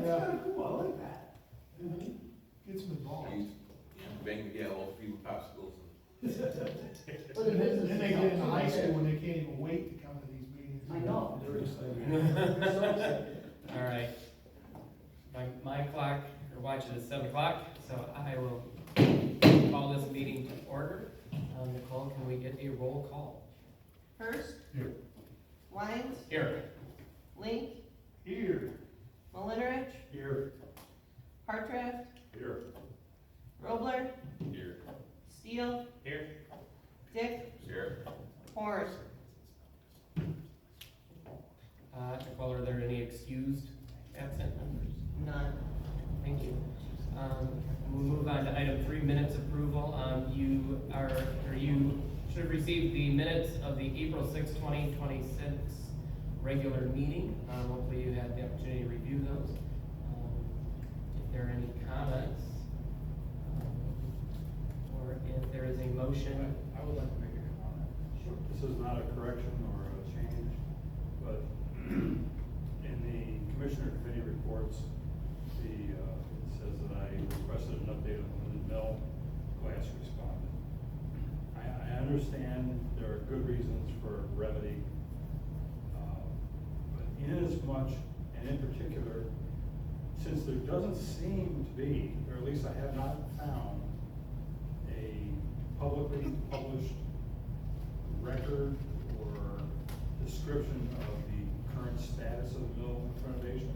That's kind of cool, I like that. Get some involved. Bang, yeah, all free popsicles. For the business. Then they get into high school and they can't even wait to come to these meetings. I know. They're excited. They're so excited. All right. My clock, or watch it, is 7 o'clock, so I will call this meeting to order. Nicole, can we get a roll call? Hurst. Here. Lyons. Here. Link. Here. Malinowicz. Here. Hartraft. Here. Robler. Here. Steele. Here. Dick. Here. Morris. Nicole, are there any excused absent members? None. Thank you. We'll move on to item 3, minutes approval. You should have received the minutes of the April 6, 2026 regular meeting. Hopefully you had the opportunity to review those. If there are any comments, or if there is a motion. I would like to make a comment. Sure. This is not a correction or a change, but in the commissioner committee reports, it says that I requested an update on the Linden Mill. Glass responded. I understand there are good reasons for brevity, but in as much, and in particular, since there doesn't seem to be, or at least I have not found, a publicly published record or description of the current status of the mill renovation.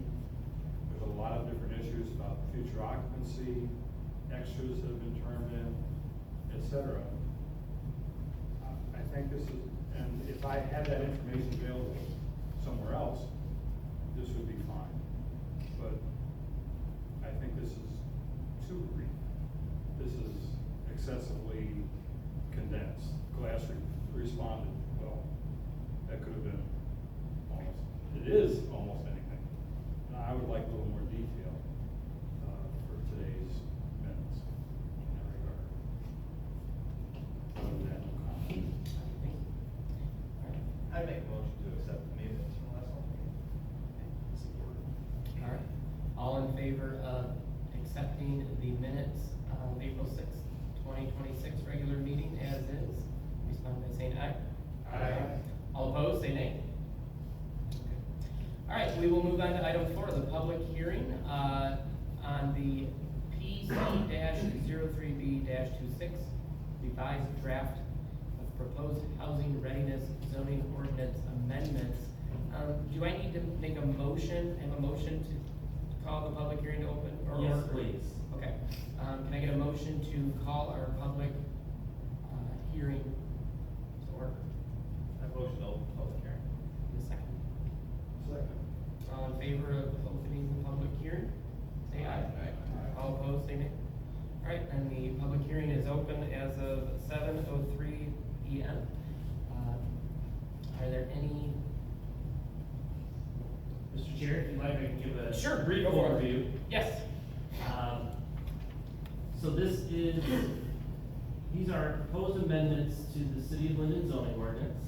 There's a lot of different issues about future occupancy, extras that have been turned in, etc. I think this is, and if I had that information available somewhere else, this would be fine. But I think this is too brief. This is excessively condensed. Glass responded, well, that could have been almost, it is almost anything. And I would like a little more detail for today's minutes in that regard. Other than that, no comment. I'd make a motion to accept the minutes from last month. All right. All in favor of accepting the minutes of April 6th, 2026 regular meeting as is, respond by saying aye. Aye. All opposed, say nay. All right, we will move on to item 4, the public hearing on the PC-03B-26 revised draft of proposed housing readiness zoning ordinance amendments. Do I need to make a motion, have a motion to call the public hearing to open? Yes, please. Okay. Can I get a motion to call our public hearing to order? I motion to open public hearing. In a second. Second. All in favor of opening the public hearing? Say aye. All opposed, say nay. All right, and the public hearing is open as of 7:03 p.m. Are there any? Mr. Chair, if you'd like, I can give a Sure, brief go for it. overview. Yes. So these are proposed amendments to the City of Linden zoning ordinance.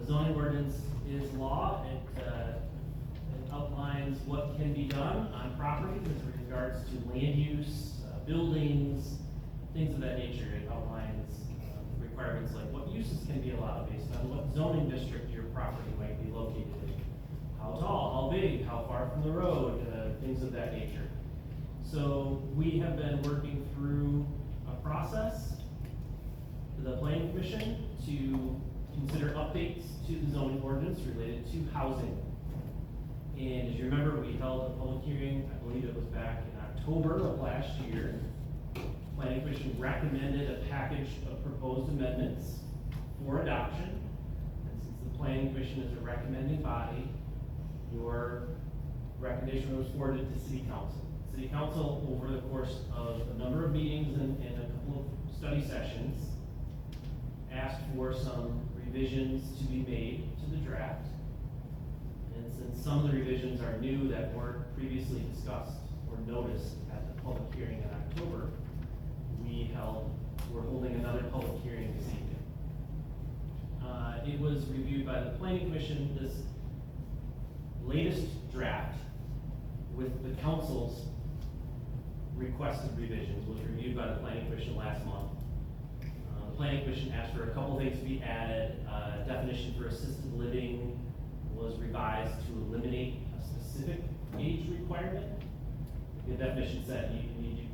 The zoning ordinance is law. It outlines what can be done on property with regards to land use, buildings, things of that nature. It outlines requirements like what uses can be allowed based on what zoning district your property might be located in. How tall, how big, how far from the road, things of that nature. So we have been working through a process with the Planning Commission to consider updates to the zoning ordinance related to housing. And as you remember, we held a public hearing, I believe it was back in October of last year. Planning Commission recommended a package of proposed amendments for adoption. And since the Planning Commission is a recommending body, your recommendation was forwarded to City Council. City Council, over the course of a number of meetings and a couple of study sessions, asked for some revisions to be made to the draft. And since some of the revisions are new that weren't previously discussed or noticed at the public hearing in October, we're holding another public hearing this evening. It was reviewed by the Planning Commission. This latest draft with the council's requested revisions, was reviewed by the planning commission last month. The planning commission asked for a couple things to be added. Definition for assisted living was revised to eliminate a specific age requirement. The definition said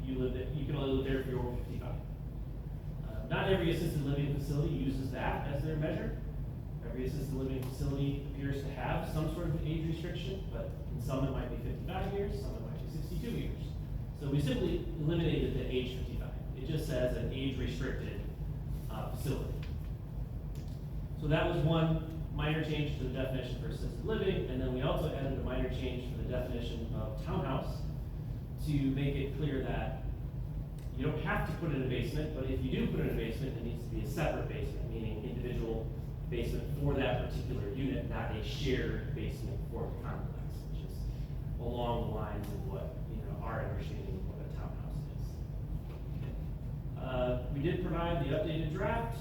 you can only live there if you're over 55. Not every assisted living facility uses that as their measure. Every assisted living facility appears to have some sort of age restriction, but in some it might be 55 years, some it might be 62 years. So we simply eliminated the age 55. It just says an age restricted facility. So that was one minor change to the definition for assisted living, and then we also added a minor change for the definition of townhouse to make it clear that you don't have to put in a basement, but if you do put in a basement, it needs to be a separate basement, meaning individual basement for that particular unit, not a shared basement for the complex, which is along the lines of what, our understanding of what a townhouse is. We did provide the updated draft.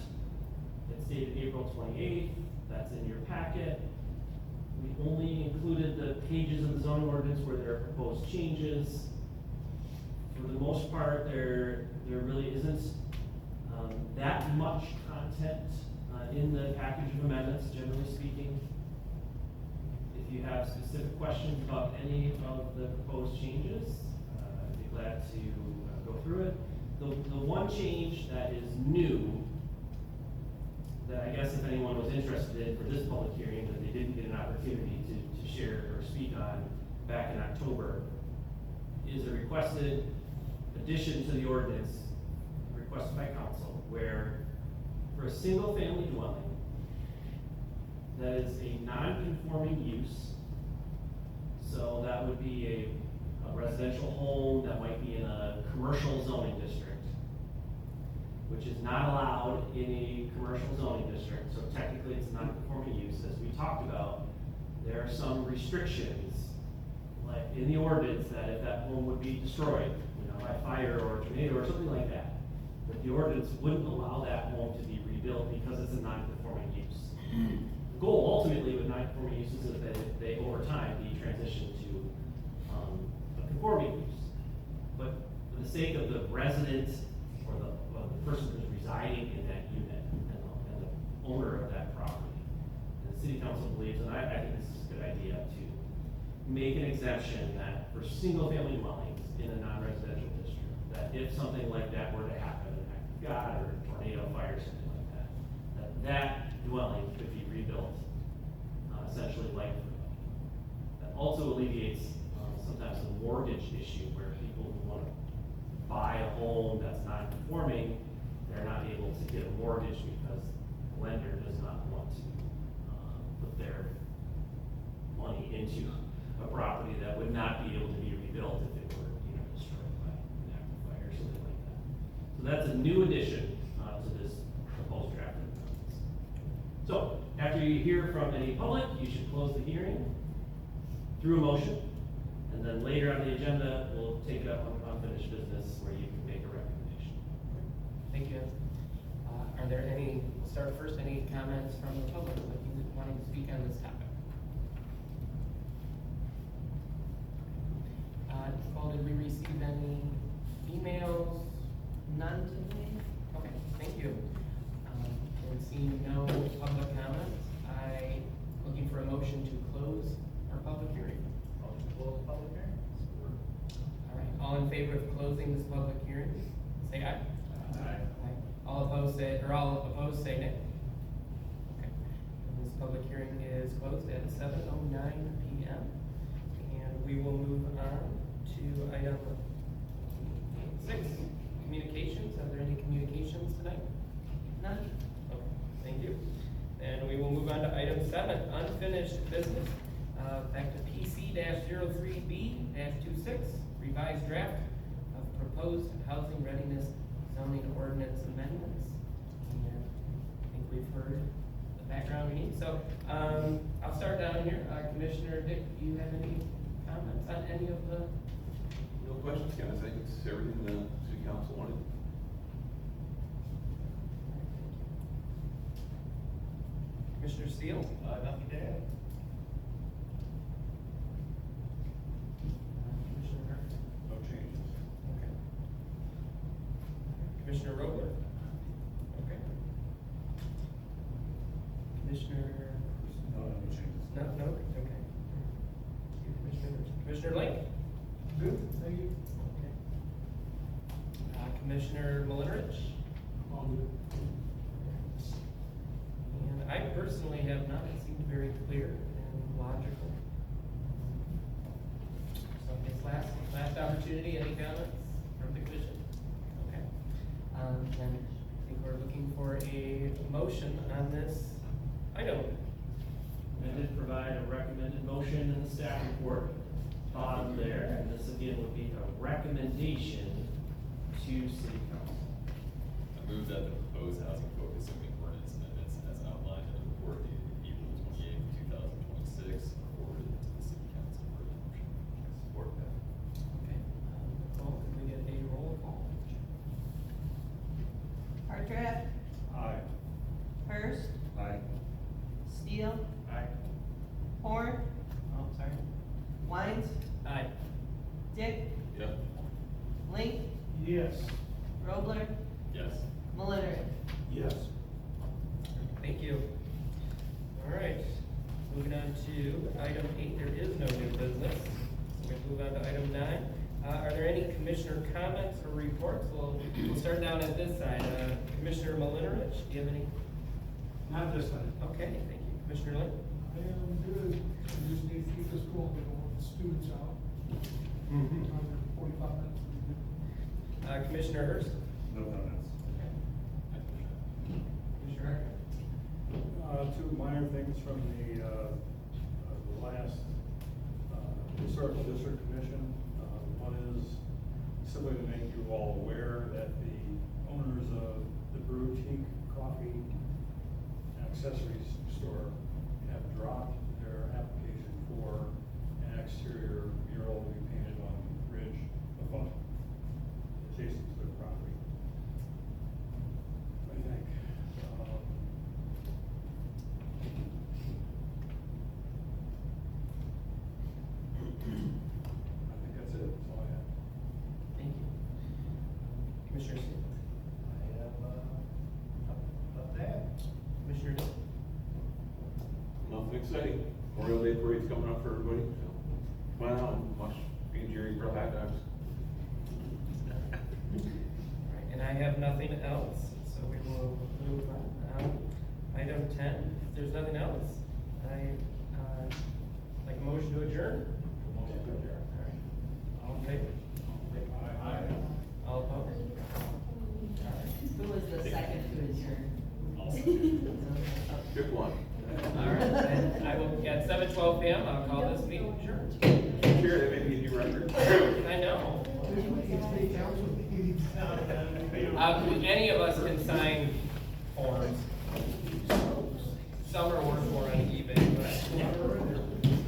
It's dated April 28th. That's in your packet. We only included the pages of the zoning ordinance where there are proposed changes. For the most part, there really isn't that much content in the package of amendments, generally speaking. If you have specific questions about any of the proposed changes, I'd be glad to go through it. The one change that is new, that I guess if anyone was interested in for this public hearing, that they didn't get an opportunity to share or speak on back in October, is a requested addition to the ordinance requested by council, where for a single family dwelling that is a non-conforming use, so that would be a residential home that might be in a commercial zoning district, which is not allowed in a commercial zoning district, so technically it's a non-conforming use. As we talked about, there are some restrictions, like in the ordinance, that if that home would be destroyed, by fire or a tornado or something like that, but the ordinance wouldn't allow that home to be rebuilt because it's a non-conforming use. The goal ultimately with non-conforming uses is that they over time be transitioned to a conforming use. But for the sake of the resident or the person who's residing in that unit and the owner of that property, the city council believes, and I think this is a good idea, to make an exemption that for single family dwellings in a non-residential district, that if something like that were to happen, an act of God or a tornado, fire, something like that, that dwelling could be rebuilt, essentially like for like. That also alleviates sometimes the mortgage issue where people who want to buy a home that's non-conforming, they're not able to get a mortgage because the lender does not want to put their money into a property that would not be able to be rebuilt if it were, destroyed by an act of fire or something like that. So that's a new addition to this proposed draft of ordinance. So after you hear from any public, you should close the hearing through a motion, and then later on the agenda, we'll take it up on unfinished business where you can make a recommendation. Thank you. Are there any, we'll start first, any comments from the public wanting to speak on this topic? Nicole, did we receive any emails? None today. Okay, thank you. And seeing no public comments, I'm looking for a motion to close our public hearing. Motion to close the public hearing? All right, all in favor of closing this public hearing, say aye. Aye. All opposed say nay. Okay, and this public hearing is closed at 7:09 p.m. And we will move on to item 6, communications. Are there any communications tonight? None. Okay, thank you. And we will move on to item 7, unfinished business. Back to PC-03B-26, revised draft of proposed housing readiness zoning ordinance amendments. And I think we've heard the background we need. So I'll start down here. Commissioner Dick, do you have any comments on any of the? No questions, Ken, I think it's everything the city council wanted. Commissioner Steele? Nothing to add. Commissioner Link? Good, thank you. Commissioner Malinowicz? All good. And I personally have not, it seemed very clear and logical. So I guess last opportunity, any comments from the commission? Okay. Then I think we're looking for a motion on this item. I did provide a recommended motion in the staff report on there, and this again would be a recommendation to city council. I move that the proposed housing focus zoning ordinance amendments as outlined in the report dated April 28, 2026 are forwarded to the city council for adoption. Support that. Okay. Nicole, can we get a roll call? Hartranft, Aye. Hurst, Aye. Steele, Aye. Horn, Oh, sorry. Wines, Aye. Dick, Yep. Link, Yes. Robler, Yes. Malinowicz. Yes. Thank you. All right, moving on to item 8, there is no new business. So we move on to item 9. Are there any commissioner comments or reports? We'll start down at this side. Commissioner Malinowicz, do you have any? Not this time. Okay, thank you. Commissioner Lynn? I am good, I just need to keep this going, we don't want the students out. Mm-hmm. 45 minutes. Commissioner Hurst? No comments. Commissioner Hartman? Two minor things from the last historical district commission. One is simply to make you all aware that the owners of the Boutique Coffee and Accessories store have dropped their application for an exterior mural to be painted on the ridge above, adjacent to their property. I think. I think that's it, that's all I have. Thank you. Commissioner Smith? I have, up there. Commissioner Dill? Nothing exciting. Memorial Day parade's coming up for everybody, so come on out and watch me and Jerry grill hot dogs. Alright, and I have nothing else, so we will move on. Item 10, if there's nothing else, I, like a motion to adjourn? Motion to adjourn. Alright. All in favor? Aye. All opposed? Who was the second to adjourn? Good one. Alright, and I will, at 7:12 p.m., I'll call this meeting adjourned. Sure, that may be a new record. I know. City council meetings. Any of us can sign forms.